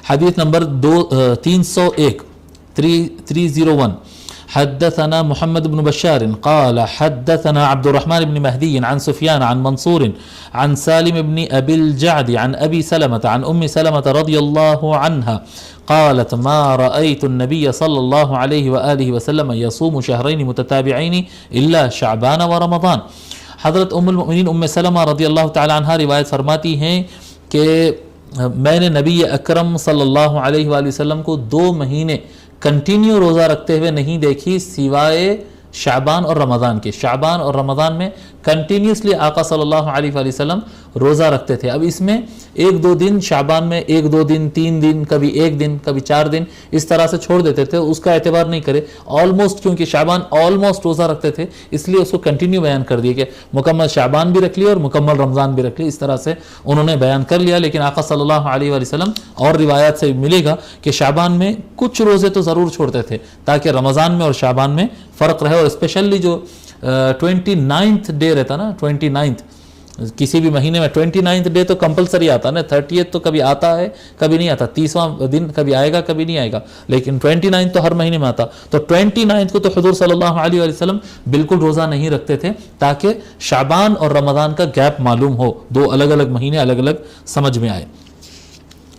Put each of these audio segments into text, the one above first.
حدیث نمبر 301 حدثنا محمد بن بشار قال حدثنا عبد الرحمن بن مهدي عن سفيان عن منصور عن سالم بن أبي الجعد عن أبي سلمة عن أم سلمة رضي الله عنها قالت ما رأيت النبي صلى الله عليه وآله وسلم يصوم شهرين متتابعين إلا شعبان ورمضان. حضرت ام المؤمنین ام سلمہ رضی اللہ تعالی عنہ روایت فرماتی ہیں کہ میں نے نبی اکرم صلی اللہ علیہ وآلہ وسلم کو 2 مہینے کنٹینیو روزہ رکھتے ہوئے نہیں دیکھی سوائے شعبان اور رمضان کے. شعبان اور رمضان میں کنٹینیوسلی آقا صلی اللہ علیہ وآلہ وسلم روزہ رکھتے تھے. اب اس میں 1-2 دن شعبان میں 1-2 دن 3 دن کبھی 1 دن کبھی 4 دن اس طرح سے چھوڑ دیتے تھے, اس کا اعتبار نہیں کرے. آلموسٹ کیونکہ شعبان آلموسٹ روزہ رکھتے تھے اس لیے اس کو کنٹینیو بیان کر دیا کہ مکمل شعبان بھی رکھ لیا اور مکمل رمضان بھی رکھ لیا, اس طرح سے انہوں نے بیان کر لیا. لیکن آقا صلی اللہ علیہ وآلہ وسلم اور روایات سے ملے گا کہ شعبان میں کچھ روزے تو ضرور چھوڑتے تھے تاکہ رمضان میں اور شعبان میں فرق رہے. اور اسپیشلی جو 29th ڈے رہتا نا, 29th کسی بھی مہینے میں 29th ڈے تو کمپلسری آتا نا, 30th تو کبھی آتا ہے کبھی نہیں آتا, 30واں دن کبھی آئے گا کبھی نہیں آئے گا, لیکن 29th تو ہر مہینے میں آتا. تو 29th کو تو حضور صلی اللہ علیہ وآلہ وسلم بالکل روزہ نہیں رکھتے تھے تاکہ شعبان اور رمضان کا گیپ معلوم ہو, 2 الگ الگ مہینے الگ الگ سمجھ میں آئے.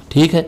ٹھیک ہے.